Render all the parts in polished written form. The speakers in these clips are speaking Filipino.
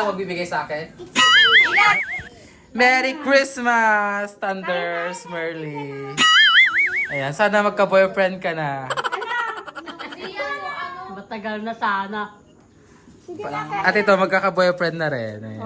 magbibigay sa akin? Merry Christmas, Thunders, Merly. Ayan, sana magka-boyfriend ka na. Matagal na sana. At ito, magkaka-boyfriend na rin. Ayan.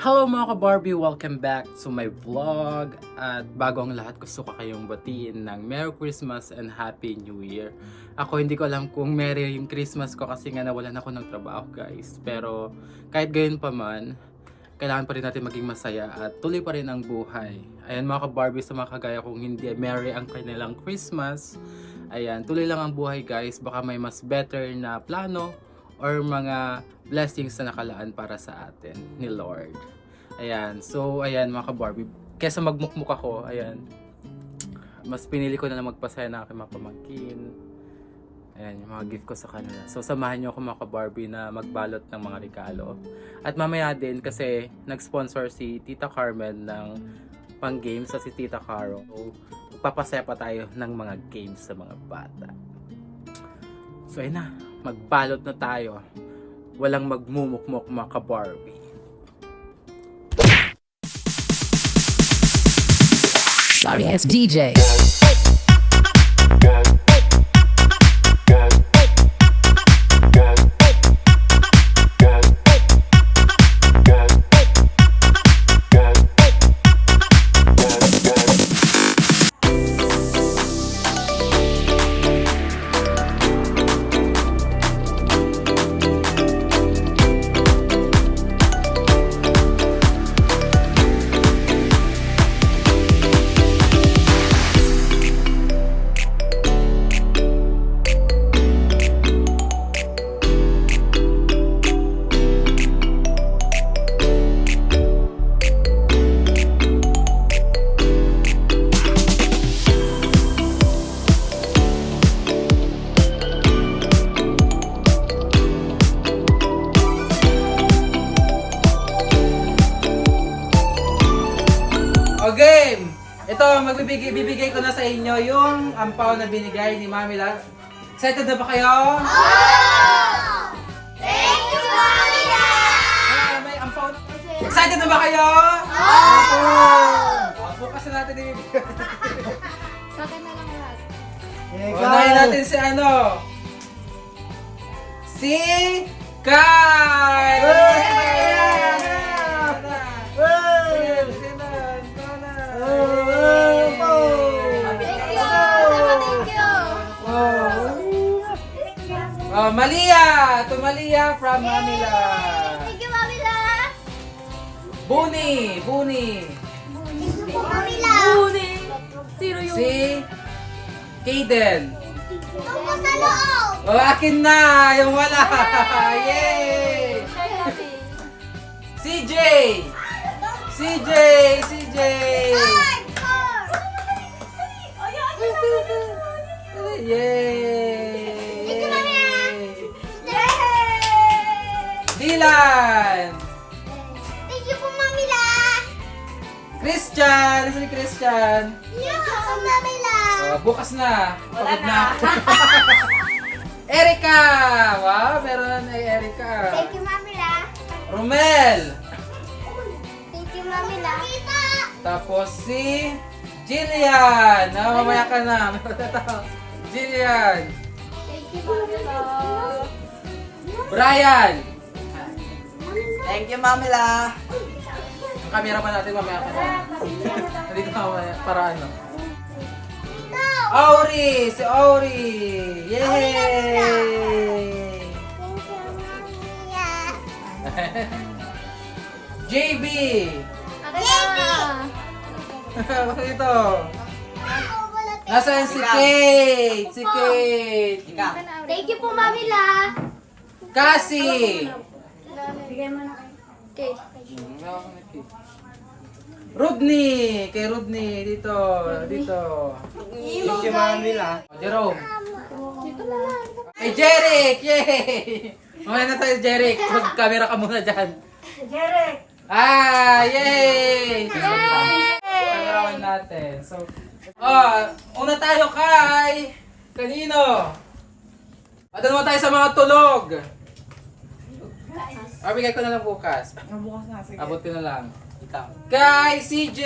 Hello mga ka-Barbie! Welcome back to my vlog. At bago ang lahat, gusto ko kayong batiin ng Merry Christmas and Happy New Year. Ako hindi ko alam kung Merry yung Christmas ko kasi nga nawalan ako ng trabaho guys. Pero kahit gayon pa man, kailangan pa rin natin maging masaya at tuloy pa rin ang buhay. Ayan mga ka-Barbie, sa mga kagaya kung hindi Merry ang kanilang Christmas, ayan, tuloy lang ang buhay guys. Baka may mas better na plano or mga blessings na nakalaan para sa atin ni Lord. Ayan, so ayan mga ka-Barbie, kesa magmukmuk ako, ayan, mas pinili ko na lang magpasaya na aking mga pamangkin. Ayan, yung mga gift ko sa kanila. So samahan nyo ako mga ka-Barbie na magbalot ng mga regalo. At mamaya din kasi nag-sponsor si Tita Carmen ng pang games sa si Tita Caro. So magpapasaya pa tayo ng mga games sa mga bata. So ayun na, magbalot na tayo. Walang magmumukmok mga ka-Barbie. Sorry, it's DJ. O game! Ito, bibigay ko na sa inyo yung ampaw na binigay ni Mami La. Excited na ba kayo? Thank you, Mami La! May ampaw. Excited na ba kayo? Bukas na natin ibibigay. Sa akin na lang lahat. Unahin natin si ano? Si Kai! Oh, Malia! To Malia from Manila. Thank you, Mami La! Buni! Mami La! Sino yung... Si Kaden. Tungkol sa loob! Oh, akin na! Yung wala! Yay! CJ! CJ! CJ! Yay! Thank you, Mami La! Dylan! Thank you po, Mami La! Christian! Si Christian! Thank you po, Mami La! Oh, bukas na. Pagod na ako. Erica! Wow, meron na kay Erica. Thank you, Mami La! Romel! Thank you, Mami La! Tapos si Jillian! Mamaya ka na. Jillian! Thank you, Mami La! Brian! Thank you, Mami La. Ang camera pa natin mamaya ka na. Nandito ka mamaya para ano. Auri! Si Auri! Yay! Thank you, Mami La! JB! Bakit ito? Nasaan si Kate? Si Kate! Ika. Thank you po, Mami La! Cassie! Bigay mo na kay Rodney! Kay Rodney! Dito! Dito! Thank you, Mami La. Jerome! Kay Jeric! Yay! Mamaya na tayo, Jeric. Mag-camera ka muna dyan. Jeric! Ah! Yay! Cameraman natin. So, una tayo kanino? Ano naman tayo sa mga tulog? Bigay ko na lang bukas. Bukas na, sige. Abot ko na lang. Ikaw. Kay CJ!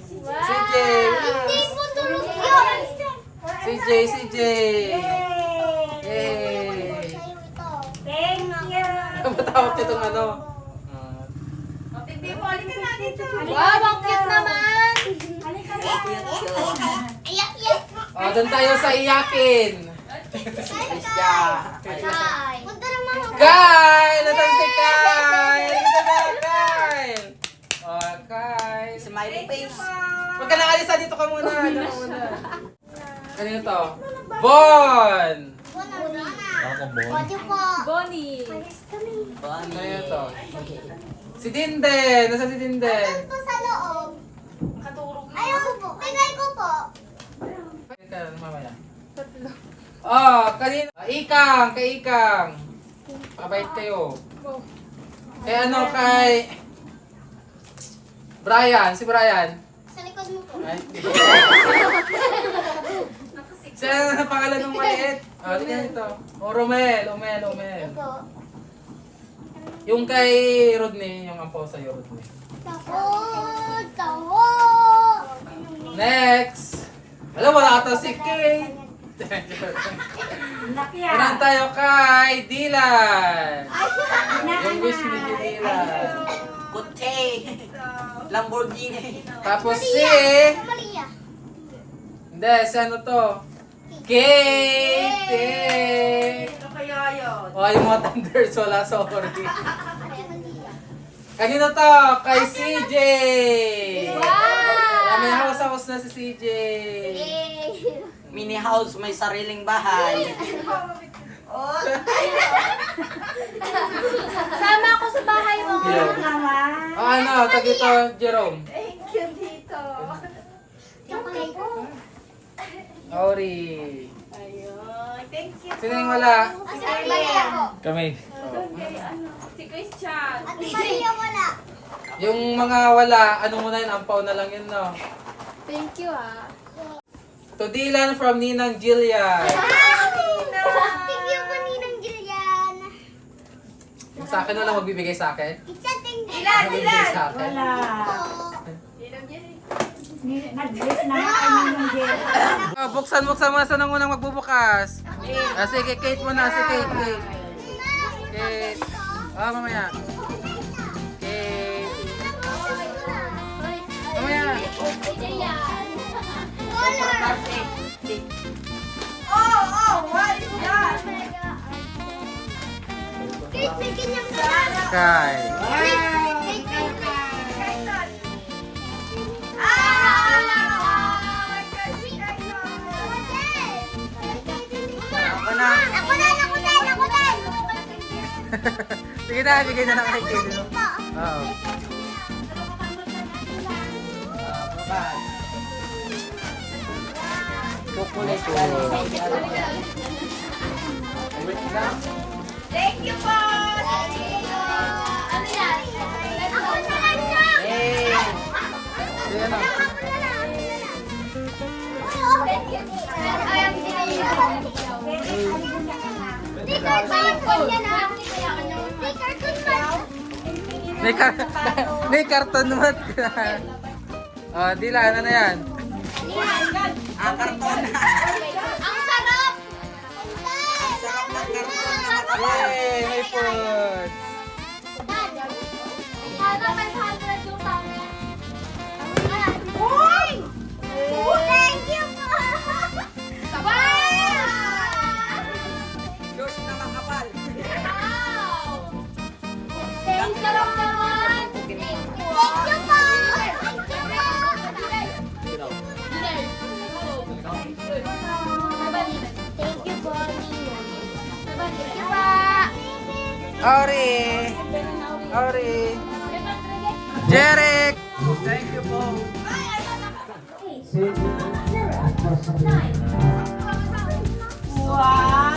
CJ! Hindi po tulog yun. CJ! Yay! Yay! Sa'yo ito. Thank you. Matawag itong ano. Wow, ang cute naman. Iyak, iyak. Doon tayo sa iyakin. Ay. Punta naman ako. Kyle! Nasaan si Kyle? Dito na, Kyle! Kyle. Smiley face. Huwag ka nang alisa, dito ka muna. Dito ka muna. Kanino to? Bon! Pwede po. Bonnie. Palis kami. Kanino to? Si Dinden! Nasaan si Dinden? Doon po sa loob. Ayoko po. Bigay ko po. Ka, mamaya. Oh, kanino? Ikang! Kay Ikang! Pabait kayo. Kay ano, kay... Brian! Si Brian! Sa likod mo po. Ay, siya na pangalan ng maliit. Tingnan ito. Romel. Ito. Yung kay Rodney, yung ampaw sa'yo, Rodney. Taho. Next! Alam mo, ata si Kate. Nakya. Unan tayo kay Dylan. Yung wish ni Dylan. Kutte. Lamborghini. Tapos si... Malia. Hindi, si ano to? Kate! Ano kaya yun? O, yung mga thunders, wala, sorry. Ate Malia. Kanino to? Kay CJ! Wow! May house na si CJ. Yay! Mini house, may sariling bahay. Sama ako sa bahay mo. Hello. Naman. Ano, tag ito, Jerome. Thank you dito. Chocolate. Ori. Ayun. Thank you. Sino yung wala? Ate Maria ako. Kami. Si Christian. Ate Maria wala. Yung mga wala, ano muna yun, ampaw na lang yun, no? Thank you ah. To Dylan from Ninang Jillian. Thank you po Ninang Jillian. Yung sa akin na lang magbibigay sa akin. Itsa thank you. Magbibigay sa akin. Wala. Nag-dress na kami ng Jerry. Buksan mo sa nang unang magbubukas. Sige, Kate muna. Si Kate. Kate. Mamaya. Kate. Mamaya. What is that? Kate, may kanyang kasama. Sky. Ako na. Ako din. Sige na, bigay na lang kay Kate. Oo. Bye. Chocolate. Thank you po. Ano yan? Ako na lang siya. Hey. Sige na. Ay, ang Hindi, cartoon yan ah. Hindi, cartoon man. May karton mat. Dylan, ano na yan? Karton. Ang sarap! Sarap ng karton na mataba. Yay! May food! Sana 500 yung sana. Uy! Thank you po! Wow! Yours na makapal. Wow! Thank you naman! Thank you po! Thank you po! Thank you po, Nina. Thank you po! Ori! Jeric! Thank you po. Wow.